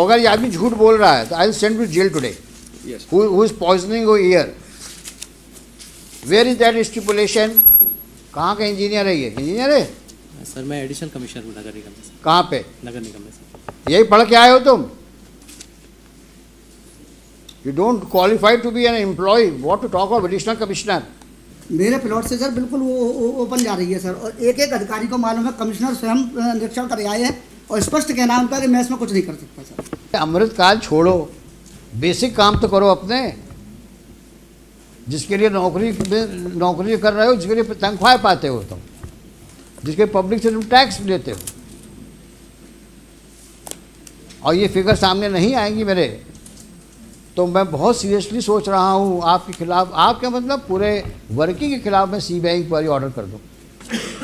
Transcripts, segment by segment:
अगर ये आदमी झूठ बोल रहा है तो I will send to jail today. Yes. Who is poisoning your ear? Where is that stipulation? कहाँ का इंजीनियर है ये? इंजीनियर है? सर मैं एडिशनल कमिश्नर हूँ नगर निगम में सर. कहाँ पे? नगर निगम में सर. यही पढ़ के आए हो तुम? You don't qualify to be an employee. What to talk of additional commissioner? मेरे प्लॉट से सर बिल्कुल वो ओपन जा रही है सर, और एक एक अधिकारी को मालूम है, कमिश्नर स्वयं निरीक्षण कर आए हैं और स्पष्ट कहना है उनका कि मैं इसमें कुछ नहीं कर सकता सर. अमृतकाल छोड़ो, बेसिक काम तो करो अपने. जिसके लिए नौकरी कर रहे हो, जिसके लिए तनख्वाह पाते हो तुम, जिसके पब्लिक से तुम टैक्स लेते हो, और ये फिगर सामने नहीं आएंगी मेरे, तो मैं बहुत सीरियसली सोच रहा हूँ आपके खिलाफ, आपके मतलब पूरे वर्किंग के खिलाफ मैं CBI इंक्वायरी ऑर्डर कर दूँ.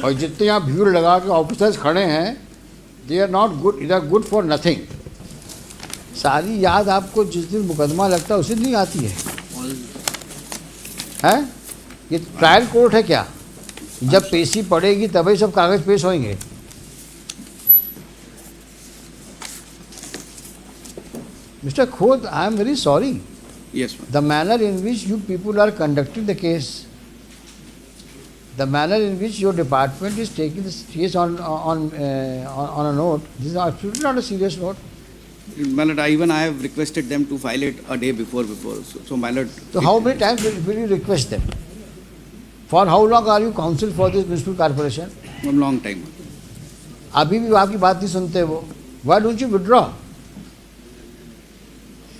और जितने यहाँ भीड़ लगा के ऑफिसर्स खड़े हैं, they are not good, they are good for nothing. सारी याद आपको जिस दिन मुकदमा लगता है उसी दिन आती है. हैं? ये ट्रायल कोर्ट है क्या? जब पेशी पड़ेगी तभी सब कागज पेश होंगे. Mr. Khod, I am very sorry. Yes, ma'am. The manner in which you people are conducting the case, the manner in which your department is taking this case on a note, this is absolutely not a serious note. My lord, I have requested them to file it a day before. So my lord. So how many times will you request them? For how long are you counsel for this municipal corporation? A long time. अभी भी आपकी बात नहीं सुनते वो. Why don't you withdraw?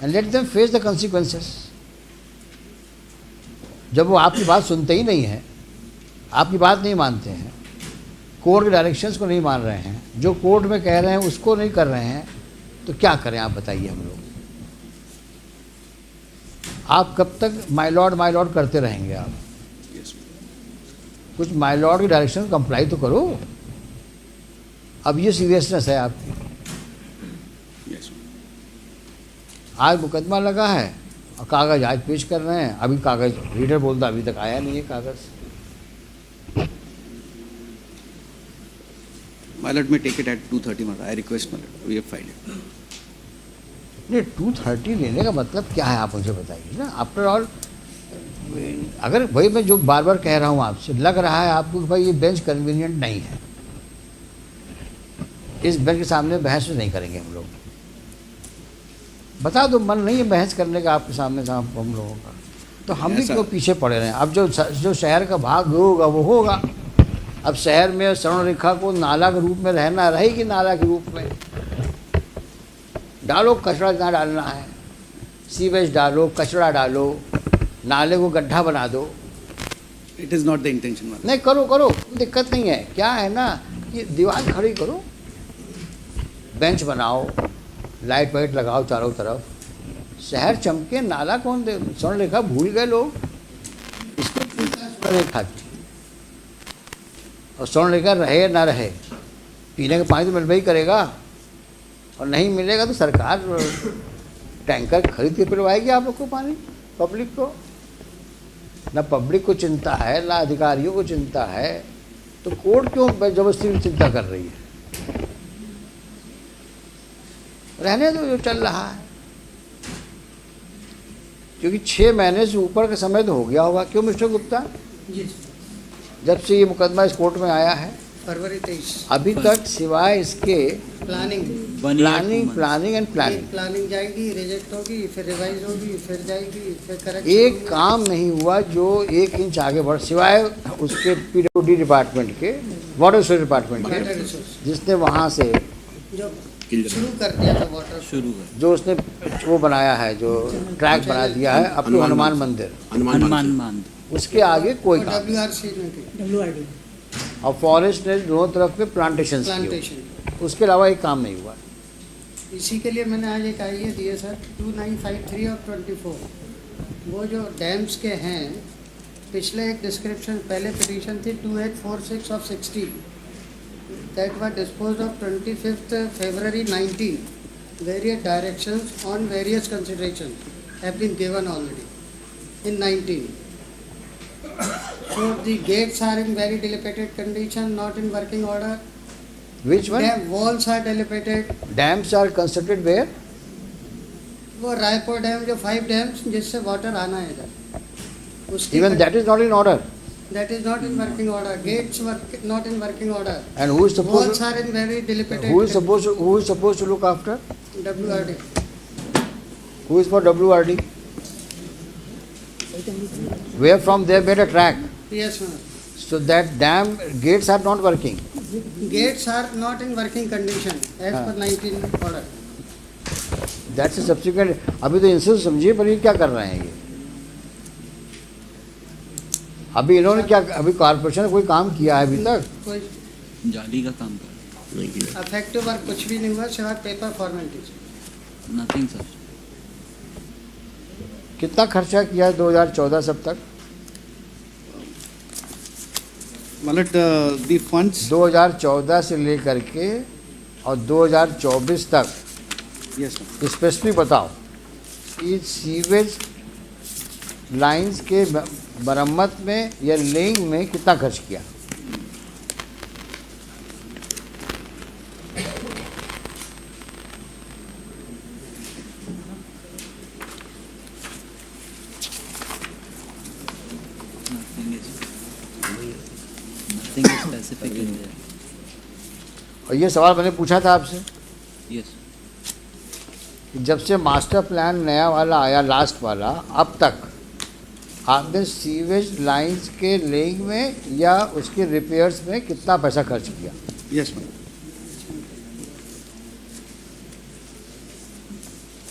And let them face the consequences. जब वो आपकी बात सुनते ही नहीं हैं, आपकी बात नहीं मानते हैं, कोर्ट के डायरेक्शंस को नहीं मान रहे हैं, जो कोर्ट में कह रहे हैं उसको नहीं कर रहे हैं, तो क्या करें आप बताइए हम लोग. आप कब तक माय लॉर्ड करते रहेंगे आप? Yes, कुछ माय लॉर्ड की डायरेक्शन कंप्लाई तो करो. अब ये सीरियसनेस है आपकी. yes. आज मुकदमा लगा है और कागज़ आज पेश कर रहे हैं. अभी कागज़ रीडर बोलता अभी तक आया नहीं है कागज़. My lord may take it at 2:30. My lord. I request my lord. We have filed it. नहीं 2:30 लेने का मतलब क्या है आप मुझे बताइए ना. आफ्टर ऑल अगर भाई मैं जो बार बार कह रहा हूँ आपसे, लग रहा है आपको कि भाई ये बेंच कन्वीनियंट नहीं है, इस बेंच के सामने बहस नहीं करेंगे हम लोग. बता दो मन नहीं है बहस करने का आपके सामने हम लोगों का, तो हम भी क्यों पीछे पड़े रहे हैं. अब जो शहर का भाग होगा वो होगा. अब शहर में स्वर्ण रेखा को नाला के रूप में रहना रहेगी, नाला के रूप में डालो, कचरा जहाँ डालना है, सीवेज डालो, कचरा डालो, नाले को गड्ढा बना दो. It is not the intention, my lord. नहीं करो, दिक्कत नहीं है. क्या है ना, ये दीवार खड़ी करो, बेंच बनाओ, लाइट वाइट लगाओ चारों तरफ, शहर चमके. नाला कौन दे? स्वर्ण रेखा भूल गए लोग, इसको स्वर्ण रेखा की. और स्वर्ण रेखा रहे ना रहे, पीने का पानी तो मिलना ही करेगा, और नहीं मिलेगा तो सरकार टैंकर खरीद के पिलवाएगी आप लोग को पानी, पब्लिक को. ना पब्लिक को चिंता है, ना अधिकारियों को चिंता है, तो कोर्ट क्यों जबरदस्ती चिंता कर रही है? रहने दो जो चल रहा है, क्योंकि 6 महीने से ऊपर का समय तो हो गया होगा. क्यों मिस्टर गुप्ता? जी. जब से ये मुकदमा इस कोर्ट में आया है फरवरी 23 अभी तक सिवाय इसके प्लानिंग एंड प्लानिंग प्लानिंग जाएगी, रिजेक्ट होगी, फिर रिवाइज होगी, फिर जाएगी, फिर करेक्ट. एक काम नहीं हुआ जो 1 इंच आगे बढ़, सिवाय उसके PWD डिपार्टमेंट के, वाटर रिसोर्स डिपार्टमेंट के, जिसने वहाँ से जो शुरू कर दिया था वाटर, जो उसने वो बनाया है, जो ट्रैक बना दिया है अप टू हनुमान मंदिर, हनुमान उसके आगे कोई काम. WRD और फॉरेस्ट ने दोनों तरफ में प्लांटेशन किए, उसके अलावा एक काम नहीं हुआ. इसी के लिए मैंने आज एक आइडिया दिए सर, 2953 और 24 वो जो डैम्स के हैं. पिछले एक डिस्क्रिप्शन, पहले पिटीशन थी 2846 of 60 that were disposed of 25th February 19. Various directions on various considerations have been given already in 19. So the gates are in very dilapidated condition, not in working order. Which one? Dam walls are dilapidated. Dams are constructed where? वो Raipur dam जो 5 dams जिससे water आना है इधर उसकी Even that is not in order. that is not in working order. Gates work not in working order. And who is supposed Walls to, are in very dilapidated. who is supposed to look after? WRD. Who is for WRD? Where from they made a track. Yes, ma'am. So that dam gates are not working. Gates are not in working condition as हाँ. per 19 order. That's a subsequent. अभी तो इनसे समझिए पर ये क्या कर रहे हैं ये? अभी इन्होंने क्या, अभी कॉर्पोरेशन ने कोई काम किया है अभी तक? कोई जाली का काम कर अफेक्टिव वर्क कुछ भी नहीं हुआ सिवाय पेपर फॉर्मेलिटीज. Nothing sir. कितना खर्चा किया है 2014 सब तक? मतलब the funds. 2014 से लेकर के और 2024 तक Yes, sir. स्पेसिफिक बताओ इस सीवेज लाइंस के मरम्मत में या लेइंग में कितना खर्च किया? Nothing is specific in there. और ये सवाल मैंने पूछा था आपसे Yes. कि जब से मास्टर प्लान नया वाला आया लास्ट वाला अब तक आपने सीवेज लाइंस के लेइंग में या उसके रिपेयर्स में कितना पैसा खर्च किया? Yes, ma'am.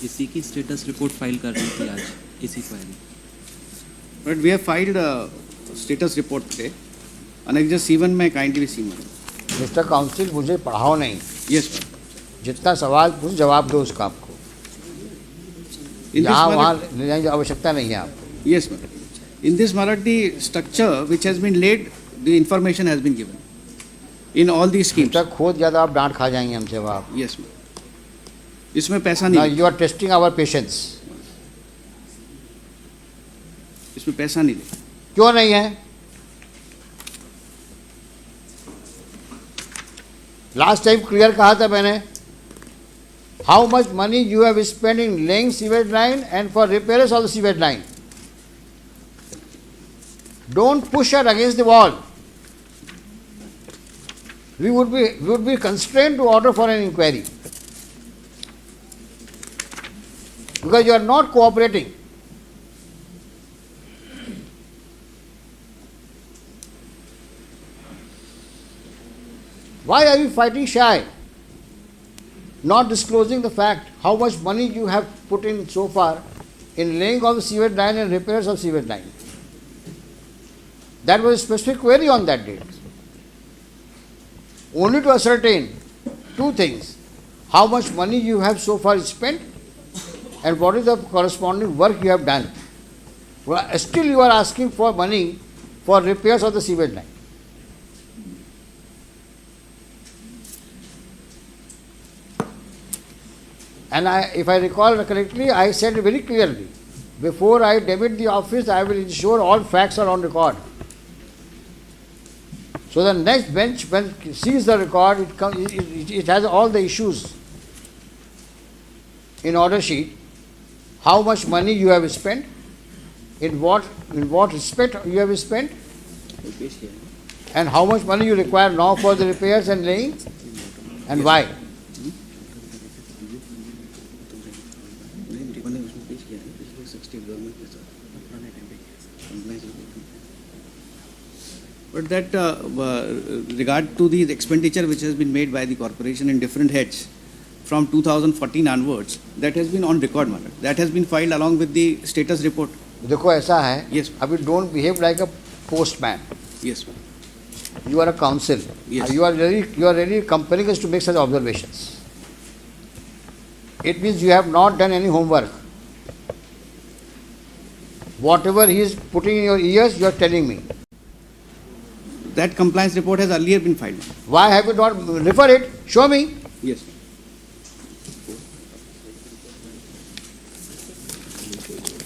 इसी की स्टेटस रिपोर्ट फाइल कर रही थी आज इसी query. But we have filed a status report today. Annexure C1 में kindly see me. Mister council मुझे पढ़ाओ नहीं, Yes, ma'am. जितना सवाल पूछ जवाब दो उसका आपको. In this यहाँ matter, वहाँ ले जाने की आवश्यकता नहीं है आपको. yes, ma'am. In this matter, the structure which has been laid, the information has been given. In all these schemes. जब तक खोद गया तो आप डांट खा जाएंगे हमसे वहाँ. Yes, ma'am. इसमें पैसा Now नहीं. you are testing our patience. इसमें पैसा नहीं ले. क्यों नहीं है? लास्ट टाइम क्लियर कहा था मैंने. How much money you have spend in laying sewage line and for repairs of the sewage line. Don't push her against the wall. We would be constrained to order for an inquiry because you are not cooperating. Why are you fighting shy? Not disclosing the fact how much money you have put in so far in laying of the sewage line and repairs of sewage line. That was a specific query on that date. Only to ascertain two things: how much money you have so far spent and what is the corresponding work you have done. Well, still you are asking for money for repairs of the sewage line. And if I recall correctly, I said very clearly, before I demit the office, I will ensure all facts are on record. So the next bench, when it sees the record, it has all the issues in order sheet. How much money you have spent, in what respect you have spent, and how much money you require now for the repairs and laying, and why. But that regard to the expenditure which has been made by the corporation in different heads from 2014 onwards, that has been on record matter. That has been filed along with the status report. देखो ऐसा है, Yes. अभी don't behave like a postman. Yes, ma'am. You are a counsel. Yes. You are really compelling us to make such observations. It means you have not done any homework. Whatever he is putting in your ears, you are telling me. That compliance report has earlier been filed. Why have you not refer it? Show me. Yes.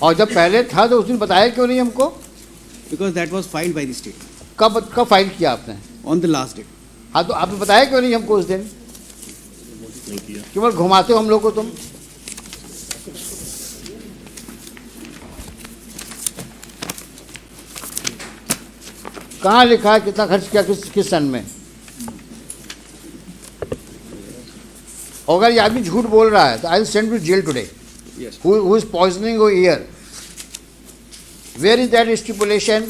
और जब पहले था तो उस दिन बताया क्यों नहीं हमको? Because that was filed by the state कब फाइल किया आपने? on the last date. हाँ तो आपने बताया क्यों नहीं हमको उस दिन? केवल घुमाते हो हम लोग को तुम. कहाँ लिखा है कितना खर्च किया किस सन में? अगर ये आदमी झूठ बोल रहा है तो I will send to jail today. Yes. Who is poisoning your ear? Where is that stipulation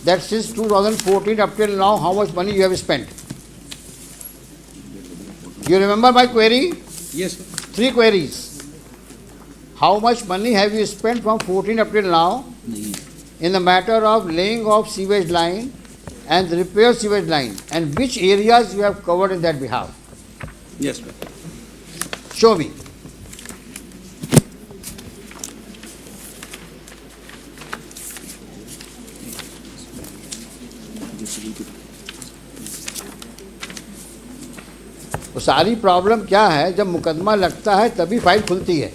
that since 2014 up till now how much money you have spent? You remember my query? Yes, sir. 3 queries. How much money have you spent from 14 up till now in the matter of laying of sewage line and repair sewage line, and which areas you have covered in that behalf? Yes, sir. Show me. तो सारी problem क्या है, जब मुकदमा लगता है तभी file खुलती है.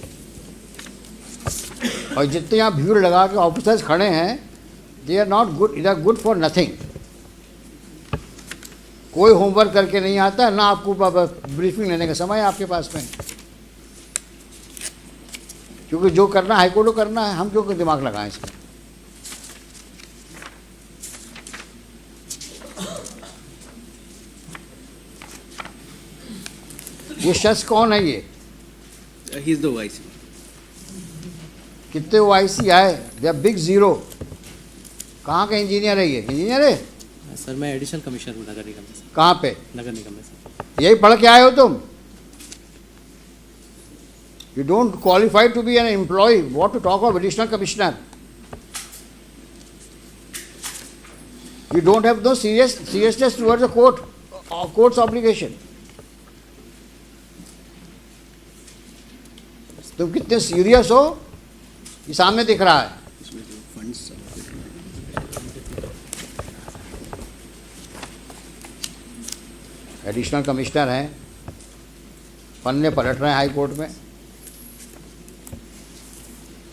और जितने यहाँ भीड़ लगा के ऑफिसर्स खड़े हैं, they are not good, they are good for nothing. कोई होमवर्क करके नहीं आता है, ना आपको ब्रीफिंग लेने का समय है आपके पास में. क्योंकि जो करना है हाईकोर्ट को करना है, हम क्यों दिमाग लगाएं इसमें. ये शख्स कौन है ये? He is the OIC. कितने OIC आए? They are big zero. कहाँ का इंजीनियर है ये? इंजीनियर है? सर मैं एडिशनल कमिश्नर हूँ नगर निगम से. कहाँ पे? नगर निगम में सर. यही पढ़ के आए हो तुम? You don't qualify to be an employee. What to talk of additional commissioner? You don't have no seriousness towards the court's obligation. तुम कितने सीरियस हो ये सामने दिख रहा है. इसमें जो funds एडिशनल कमिश्नर हैं, पन्ने पलट रहे हैं हाई कोर्ट में.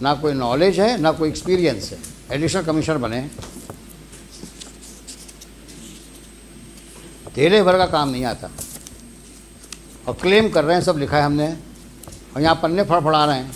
ना कोई नॉलेज है ना कोई एक्सपीरियंस है. एडिशनल कमिश्नर बने हैं, तेरे भर का काम नहीं आता और क्लेम कर रहे हैं सब लिखा है हमने, और यहाँ पन्ने फड़फड़ा रहे हैं.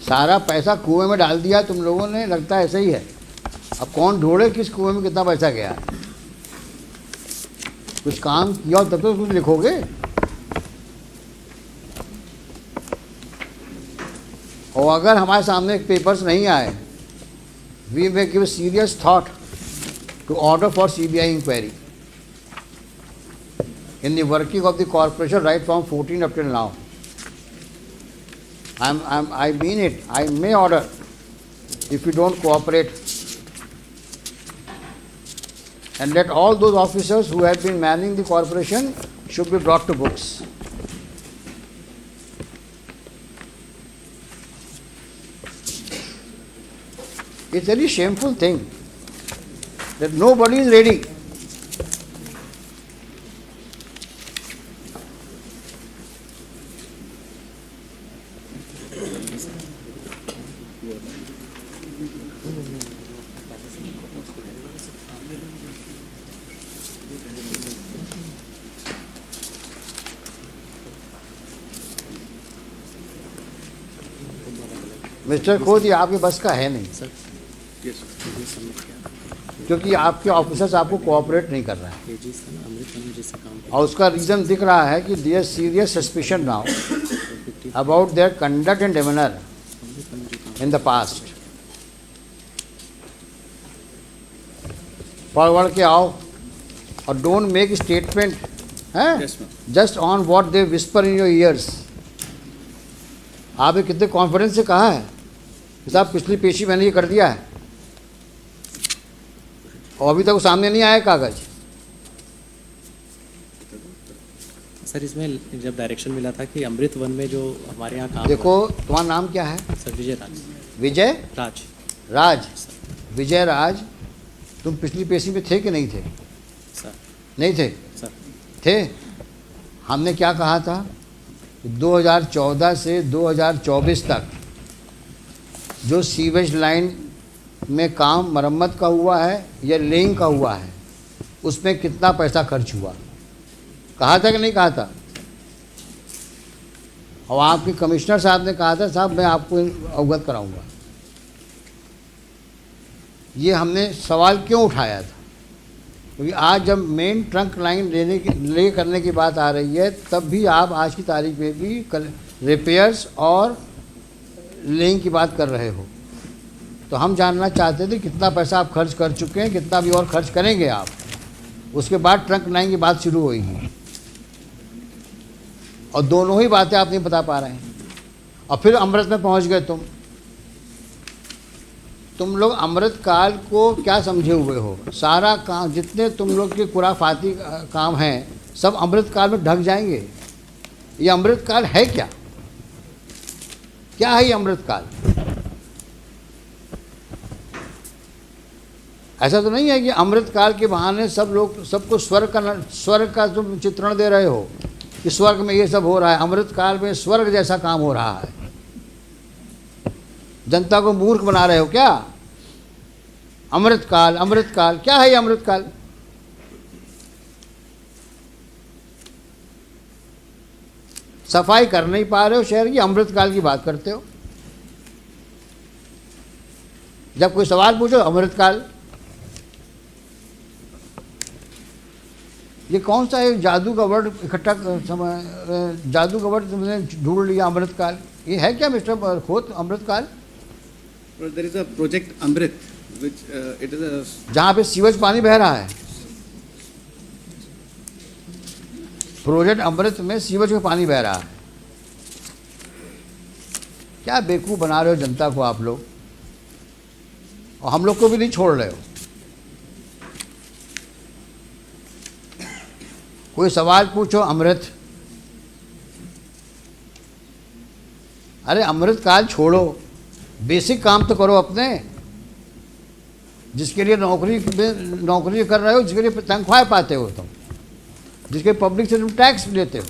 सारा पैसा कुएं में डाल दिया तुम लोगों ने, लगता है ऐसा ही है. अब कौन ढूंढे किस कुएं में कितना पैसा गया. कुछ काम किया तब तो कुछ लिखोगे. और अगर हमारे सामने पेपर्स नहीं आए, we may give serious thought to order for CBI inquiry in the working of the corporation right from 14 up till now. I mean it. I may order if you don't cooperate, and let all those officers who have been manning the corporation should be brought to books. It's a very shameful thing that nobody is ready. Mister खोद, ये आपके बस का है नहीं, sir Yes, sir. ये submit किया. क्योंकि आपके ऑफिसर्स आपको कोऑपरेट नहीं कर रहे हैं. ये जी सर अमृत में जिससे काम किया. और उसका रीज़न दिख रहा है कि there serious suspicion now about there conduct and demeanour अमृत में जो काम इन द पास्ट. पढ़ के आओ और don't make statement Yes, ma'am. Just on what they whisper in your ears. आपने कितने कॉन्फिडेंस से कहा है कि साहब पिछली पेशी मैंने ये कर दिया है, और अभी तक वो सामने नहीं आया कागज. सर इसमें जब डायरेक्शन मिला था कि अमृत वन में जो हमारे यहाँ काम देखो तुम्हारा नाम क्या है? सर विजय राज. विजय राज राज. विजय राज, तुम पिछली पेशी में थे कि नहीं थे? सर नहीं थे? सर थे। हमने क्या कहा था कि 2014 से 2024 तक जो सीवेज लाइन में काम मरम्मत का हुआ है या लेइंग का हुआ है, उसमें कितना पैसा खर्च हुआ, कहा था कि नहीं कहा था? और आपके कमिश्नर साहब ने कहा था साहब मैं आपको अवगत कराऊंगा। ये हमने सवाल क्यों उठाया था? क्योंकि आज जब मेन ट्रंक लाइन ले करने की बात आ रही है, तब भी आप आज की तारीख में भी रिपेयर्स और लेइंग की बात कर रहे हो। तो हम जानना चाहते थे कितना पैसा आप खर्च कर चुके हैं, कितना भी और खर्च करेंगे आप। उसके बाद ट्रंक लाइन की बात शुरू होगी, और दोनों ही बातें आप नहीं बता पा रहे हैं। और फिर अमृत में पहुंच गए तुम लोग अमृत काल को क्या समझे हुए हो? सारा काम जितने तुम लोग के खुराफाती काम हैं सब अमृत काल में ढक जाएंगे। ये अमृत काल है क्या? क्या है ये अमृत काल? ऐसा तो नहीं है कि अमृत काल के बहाने सब लोग सबको स्वर्ग का तुम चित्रण दे रहे हो कि स्वर्ग में ये सब हो रहा है। अमृत काल में स्वर्ग जैसा काम हो रहा है। जनता को मूर्ख बना रहे हो क्या? अमृत काल क्या है ये अमृत काल? सफाई कर नहीं पा रहे हो शहर की, अमृत काल की बात करते हो। जब कोई सवाल पूछो अमृत काल। ये कौन सा एक जादू का वर्ड जादू का वर्ड तुमने ढूंढ लिया, अमृत काल? ये है क्या मिस्टर खोत अमृत काल? There is a project Amrit, which it is a जहाँ पे सीवेज पानी बह रहा है। प्रोजेक्ट अमृत में सीवेज में पानी बह रहा है। क्या बेवकूफ़ बना रहे हो जनता को आप लोग, और हम लोग को भी नहीं छोड़ रहे हो। कोई सवाल पूछो अमृत, अरे अमृत काल छोड़ो, बेसिक काम तो करो अपने, जिसके लिए नौकरी कर रहे हो, जिसके लिए तनख्वाह पाते हो तुम, जिसके पब्लिक से तुम टैक्स लेते हो।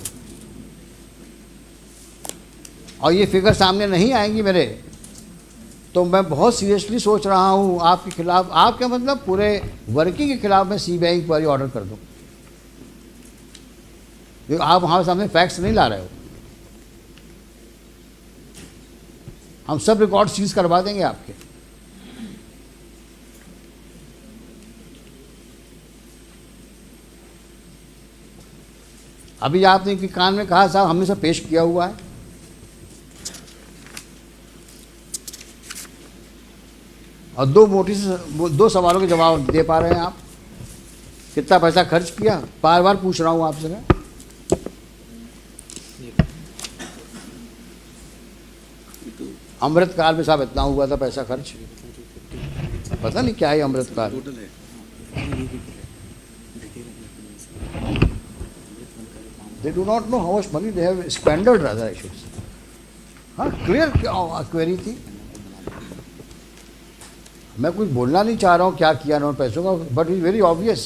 और ये फिगर सामने नहीं आएंगी मेरे, तो मैं बहुत सीरियसली सोच रहा हूँ आपके खिलाफ, आपके मतलब पूरे वर्किंग के खिलाफ मैं सीबीआई इंक्वायरी ऑर्डर कर दूँ। क्योंकि आप हमारे सामने फैक्ट्स नहीं ला रहे हो। हम सब रिकॉर्ड सीज करवा देंगे आपके। अभी आपने कि कान में कहा साहब हमने सब पेश किया हुआ है। और दो सवालों के जवाब दे पा रहे हैं आप। कितना पैसा खर्च किया, बार बार पूछ रहा हूं आपसे मैं। अमृत काल में साहब इतना हुआ था पैसा खर्च, पता नहीं क्या है अमृत काल। total है। They do not know how much money they have squandered, rather I should say. हाँ, क्लियर क्वेरी थी। मैं कुछ बोलना नहीं चाह रहा हूँ क्या किया उन्होंने पैसों का, बट इज वेरी ऑब्वियस।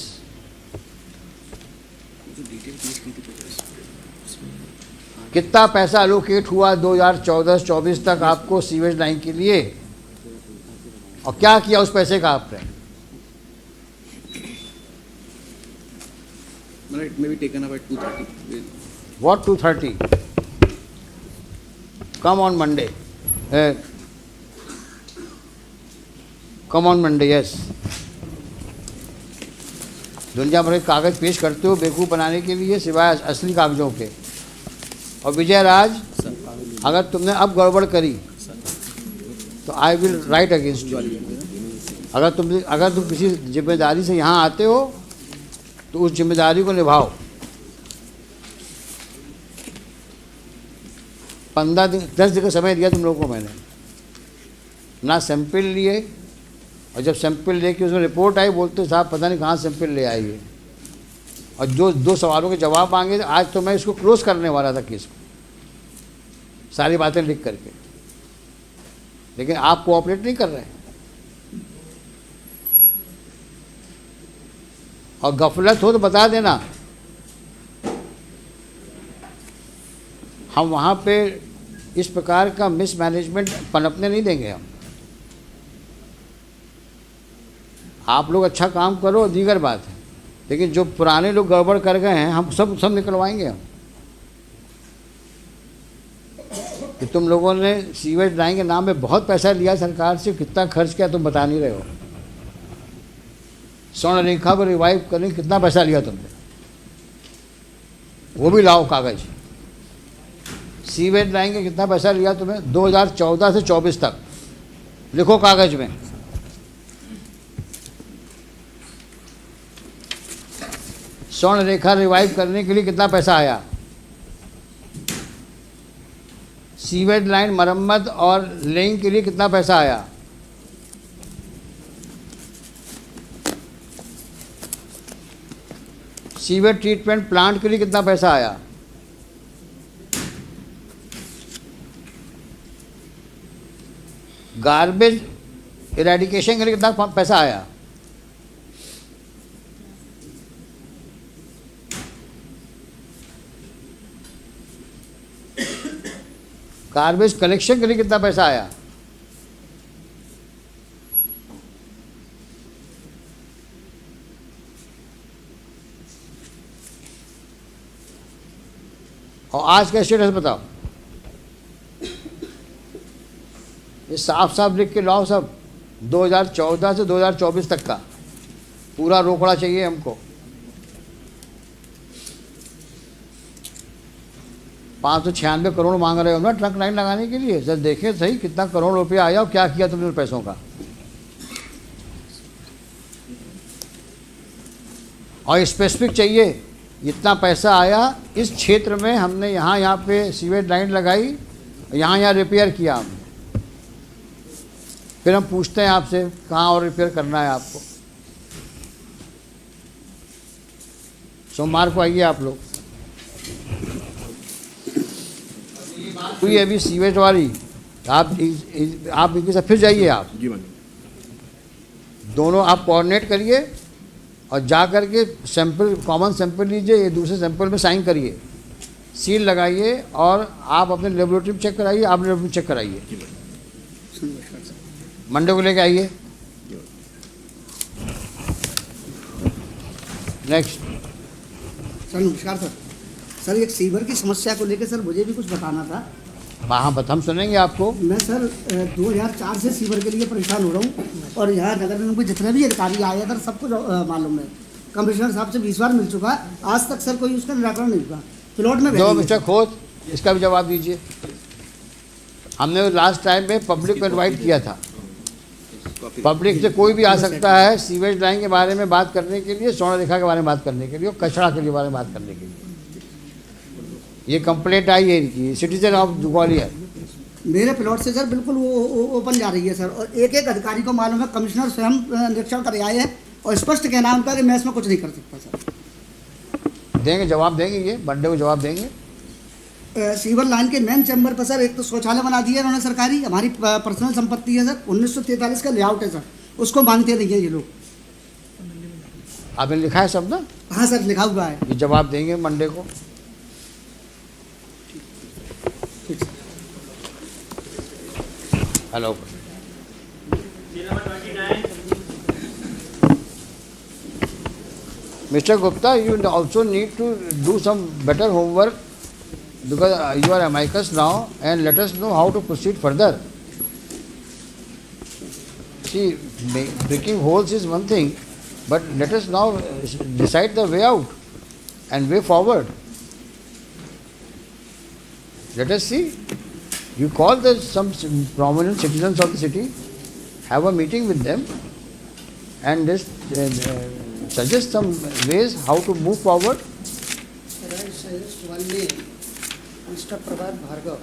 कितना पैसा एलोकेट हुआ 2014-24 तक आपको सीवेज लाइन के लिए, और क्या किया उस पैसे का आपने? It may be taken up at 2:30. What 2:30? Come on Monday. Come on Monday, yes. दुनिया भर के कागज पेश करते हो बेवकूफ़ बनाने के लिए, सिवाय असली कागजों के। और विजय राज, अगर तुमने अब गड़बड़ करी तो I will write against you. अगर तुम किसी जिम्मेदारी से यहाँ आते हो तो उस जिम्मेदारी को निभाओ। 15 दिन 10 दिन का समय दिया तुम लोगों को मैंने, ना सैंपल लिए, और जब सैंपल लेके उसमें रिपोर्ट आई बोलते साहब पता नहीं कहाँ सैंपल ले आई है। और जो 2 सवालों के जवाब मांगे, आज तो मैं इसको क्लोज करने वाला था केस को, सारी बातें लिख करके, लेकिन आप कोऑपरेट नहीं कर रहे हैं। और गफलत हो तो बता देना, हम वहाँ पे इस प्रकार का मिसमैनेजमेंट पनपने नहीं देंगे हम। आप लोग अच्छा काम करो दीगर बात है, लेकिन जो पुराने लोग गड़बड़ कर गए हैं हम सब निकलवाएंगे हम। कि तुम लोगों ने सीवेज लाइन के नाम पे बहुत पैसा लिया सरकार से, कितना खर्च किया तुम बता नहीं रहे हो। स्वर्ण रेखा को रिवाइव करने कितना पैसा लिया तुमने, वो भी लाओ कागज। सीवेज लाइन के कितना पैसा लिया तुम्हें 2014 से 24 तक, लिखो कागज में। स्वर्ण रेखा रिवाइव करने के लिए कितना पैसा आया, सीवेज लाइन मरम्मत और लेइंग के लिए कितना पैसा आया, सीवेज ट्रीटमेंट प्लांट के लिए कितना पैसा आया, गार्बेज इरेडिकेशन के लिए कितना पैसा आया, गार्बेज कलेक्शन के लिए कितना पैसा आया, और आज का स्टेटस बताओ। ये साफ साफ लिख के लाओ सब, 2014 से 2024 तक का पूरा रोकड़ा चाहिए हमको। 596 करोड़ मांग रहे हो ना ट्रंक लाइन लगाने के लिए, सर देखें सही कितना करोड़ रुपया आया और क्या किया तुमने पैसों का। और स्पेसिफिक चाहिए इतना पैसा आया इस क्षेत्र में, हमने यहाँ पे सीवेज लाइन लगाई, यहाँ रिपेयर किया हमने। फिर हम पूछते हैं आपसे कहाँ और रिपेयर करना है आपको। सोमवार को आइए आप लोग। हुई अभी सीवेज वाली, आप इनके साथ फिर जाइए, आप दोनों आप कोऑर्डिनेट करिए और जा कर के सैंपल, कॉमन सैंपल लीजिए, ये दूसरे सैंपल में साइन करिए, सील लगाइए और आप अपने लेबोरेटरी में चेक कराइए, आप लेबोरेटरी में चेक कराइए। मंडे को लेके आइए। नेक्स्ट। सर नमस्कार सर। सर एक सीवर की समस्या को लेकर सर मुझे भी कुछ बताना था। हाँ हम सुनेंगे आपको। मैं सर 2004 से सीवर के लिए परेशान हो रहा हूँ और यहाँ नगर निगम के जितने भी अधिकारी आए सर सबको मालूम है। कमिश्नर साहब से 20 बार मिल चुका, आज तक सर कोई उसका निराकरण नहीं हुआ। प्लॉट में जो मिस्टर खोत, इसका भी जवाब दीजिए। हमने लास्ट टाइम में पब्लिक को इन्वाइट किया था, पब्लिक से कोई भी आ सकता है सीवेज लाइन के बारे में बात करने के लिए, स्वर्ण रेखा के बारे में बात करने के लिए और कचरा के लिए बारे में बात करने के लिए। ये कंप्लेंट आई है इनकी, सिटीजन ऑफ ग्वालियर। मेरे प्लॉट से सर बिल्कुल वो ओपन जा रही है सर, और एक एक अधिकारी को मालूम है, कमिश्नर स्वयं निरीक्षण कर आए हैं और स्पष्ट कहना उनका कि मैं इसमें कुछ नहीं कर सकता सर। देंगे, जवाब देंगे, ये मंडे को जवाब देंगे। सीवर लाइन के मेन चैम्बर पर सर एक तो शौचालय बना दिया उन्होंने सरकारी, हमारी पर्सनल संपत्ति है सर, 1943 का लेआउट है सर, उसको मानते नहीं है ये लोग। आपने लिखा है सब ना? हाँ सर लिखा हुआ है। ये जवाब देंगे मंडे को। Hello. Mr. Gupta, you also need to do some better homework because you are amicus now, and let us know how to proceed further. See, breaking holes is one thing, but let us now decide the way out and way forward. Let us see. You call some prominent citizens of the city, have a meeting with them, and just suggest some ways how to move forward. Sir, I suggest one name, Mr. Prabhat Bhargav.